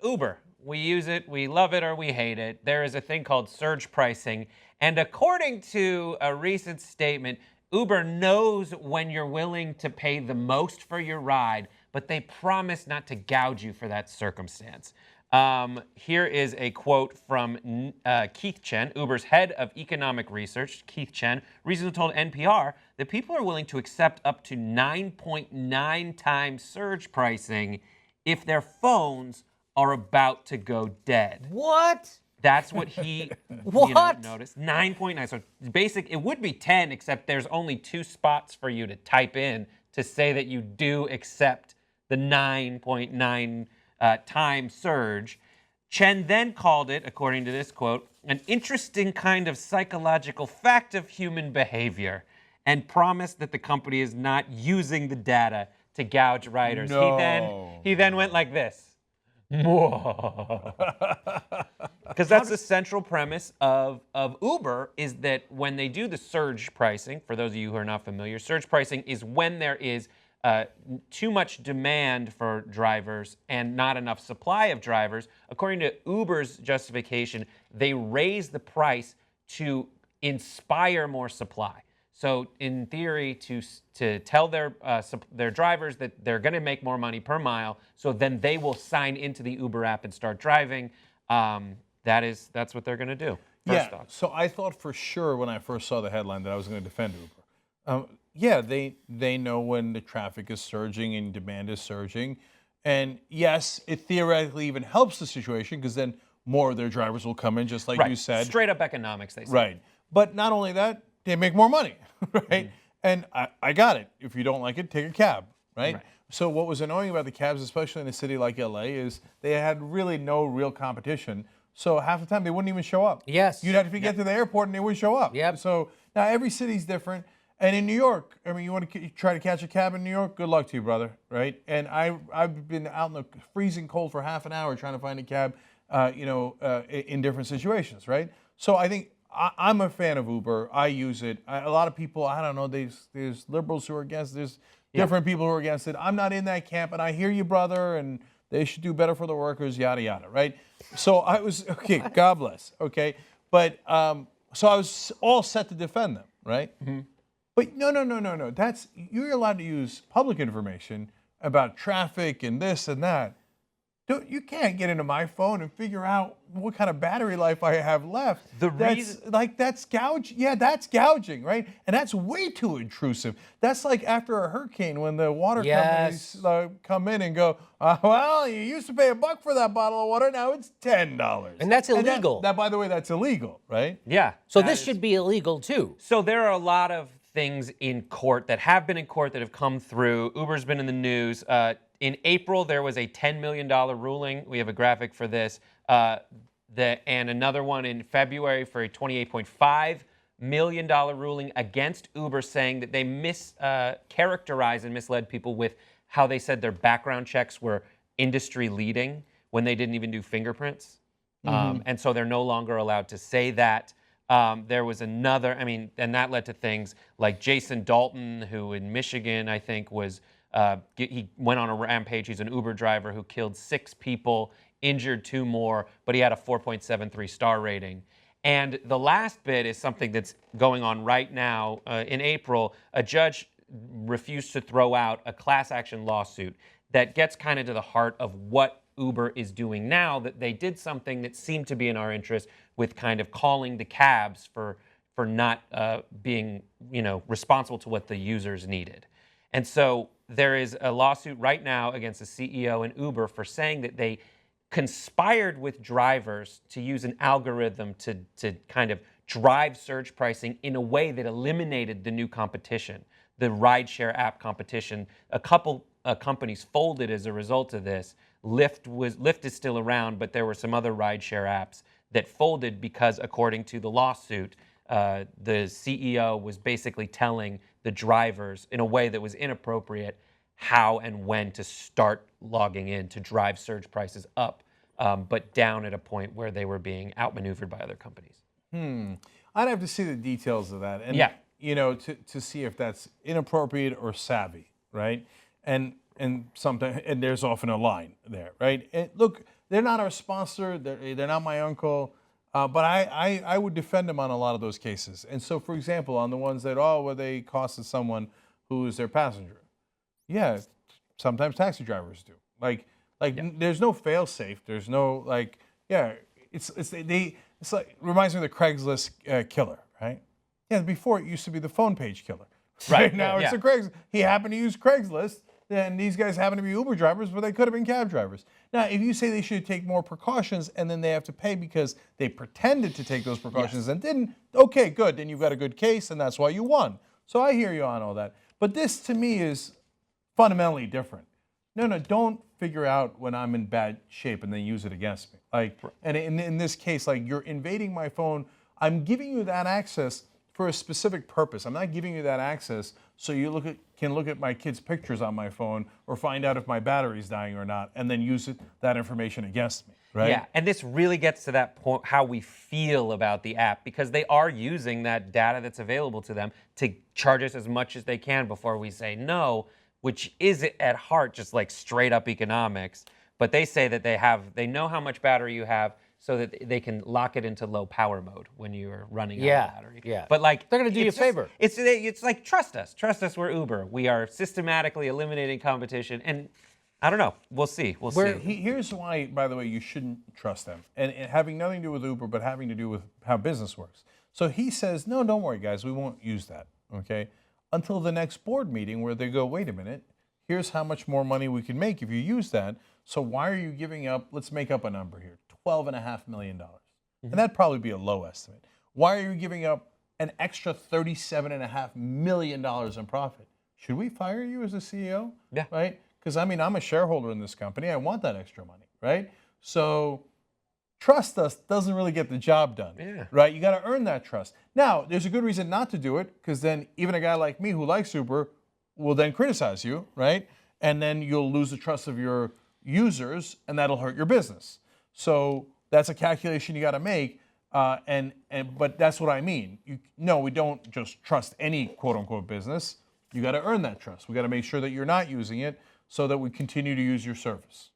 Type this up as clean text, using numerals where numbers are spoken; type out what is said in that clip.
Uber. We use it, we love it, or we hate it. There is a thing called surge pricing. And according to a recent statement, Uber knows when you're willing to pay the most for your ride, but they promise not to gouge you for that circumstance. Here is a quote from Keith Chen, Uber's head of economic research. Keith Chen recently told NPR that people are willing to accept up to 9.9 times surge pricing if their phones are about to go dead. What? That's what he noticed. 9.9. So basic, it would be 10, except there's only 2 spots for you to type in to say that you do accept the 9.9 time surge. Chen then called it, according to this quote, an interesting kind of psychological fact of human behavior, and promised that the company is not using the data to gouge riders. No. He then went like this. Because that's the central premise of Uber, is that when they do the surge pricing, for those of you who are not familiar, surge pricing is when there is too much demand for drivers and not enough supply of drivers. According to Uber's justification, they raise the price to inspire more supply. So in theory, to tell their drivers that they're going to make more money per mile, so then they will sign into the Uber app and start driving. That's what they're going to do. So I thought for sure when I first saw the headline that I was going to defend Uber. They know when the traffic is surging and demand is surging, and yes, it theoretically even helps the situation because then more of their drivers will come in, just like you said. Straight up economics, they say. Right, but not only that, they make more money, right? And I got it. If you don't like it, take a cab, right? So what was annoying about the cabs, especially in a city like LA, is they had really no real competition. So half the time they wouldn't even show up. Yes. You'd have to get to the airport and they wouldn't show up. Yep. So now every city's different. And in New York, I mean, you want to try to catch a cab in New York? Good luck to you, brother, right? And I've been out in the freezing cold for half an hour trying to find a cab, in different situations, right? So I think I'm a fan of Uber. I use it. A lot of people, I don't know, there's liberals who are against it. There's different people who are against it. I'm not in that camp, and I hear you, brother, and they should do better for the workers, yada, yada, right? So I was, okay, God bless, okay? But, so I was all set to defend them, right? Mm-hmm. But no. You're allowed to use public information about traffic and this and that. You can't get into my phone and figure out what kind of battery life I have left. That's gouging. Yeah, that's gouging, right? And that's way too intrusive. That's like after a hurricane when the water companies come in and go, well, you used to pay $1 for that bottle of water, now it's $10. And that's illegal. And that, by the way, that's illegal, right? Yeah. So this should be illegal too. So there are a lot of things in court that have been in court that have come through. Uber's been in the news. In April, there was a $10 million ruling. We have a graphic for this. And another one in February for a $28.5 million ruling against Uber, saying that they mischaracterized and misled people with how they said their background checks were industry leading when they didn't even do fingerprints. And so they're no longer allowed to say that. There was another, and that led to things like Jason Dalton, who in Michigan, I think, was, he went on a rampage. He's an Uber driver who killed 6 people, injured 2 more, but he had a 4.73 star rating. And the last bit is something that's going on right now. In April, a judge refused to throw out a class action lawsuit that gets kind of to the heart of what Uber is doing now, that they did something that seemed to be in our interest with kind of calling the cabs for not being, responsible to what the users needed. And so there is a lawsuit right now against the CEO in Uber for saying that they conspired with drivers to use an algorithm to kind of drive surge pricing in a way that eliminated the new competition, the rideshare app competition. A couple companies folded as a result of this. Lyft is still around, but there were some other rideshare apps that folded because, according to the lawsuit, the CEO was basically telling the drivers in a way that was inappropriate how and when to start logging in to drive surge prices up, but down at a point where they were being outmaneuvered by other companies. I'd have to see the details of that, and to see if that's inappropriate or savvy, right? And sometimes, and there's often a line there, right? And look, they're not our sponsor. They're not my uncle. But I would defend them on a lot of those cases. And so, for example, on the ones that, well, they costed someone who is their passenger. Yeah, sometimes taxi drivers do. There's no fail safe. There's no it's like reminds me of the Craigslist killer, right? Yeah, before it used to be the phone page killer. Right now it's a Craigslist. He happened to use Craigslist, and these guys happen to be Uber drivers, but they could have been cab drivers. Now, if you say they should take more precautions and then they have to pay because they pretended to take those precautions and didn't, okay, good. Then you've got a good case, and that's why you won. So I hear you on all that. But this, to me, is fundamentally different. No, don't figure out when I'm in bad shape and then use it against me. And in this case, you're invading my phone. I'm giving you that access for a specific purpose. I'm not giving you that access so you can look at my kids' pictures on my phone or find out if my battery's dying or not, and then use that information against me, right? Yeah, and this really gets to that point, how we feel about the app, because they are using that data that's available to them to charge us as much as they can before we say no, which is at heart just like straight up economics. But they say that they know how much battery you have, so that they can lock it into low power mode when you're running out of battery. Yeah. But they're going to do you a favor. It's like, trust us. Trust us, we're Uber. We are systematically eliminating competition. And I don't know. We'll see. We'll see. Here's why, by the way, you shouldn't trust them. And having nothing to do with Uber, but having to do with how business works. So he says, no, don't worry, guys. We won't use that, okay? Until the next board meeting where they go, wait a minute. Here's how much more money we can make if you use that. So why are you giving up, let's make up a number here, $12.5 million. And that'd probably be a low estimate. Why are you giving up an extra $37.5 million in profit? Should we fire you as a CEO? Yeah. Right? Because, I'm a shareholder in this company. I want that extra money, right? So trust us doesn't really get the job done, right? You got to earn that trust. Now, there's a good reason not to do it, because then even a guy like me who likes Uber will then criticize you, right? And then you'll lose the trust of your users, and that'll hurt your business. So that's a calculation you got to make, but that's what I mean. We don't just trust any quote unquote business. You got to earn that trust. We got to make sure that you're not using it, so that we continue to use your service.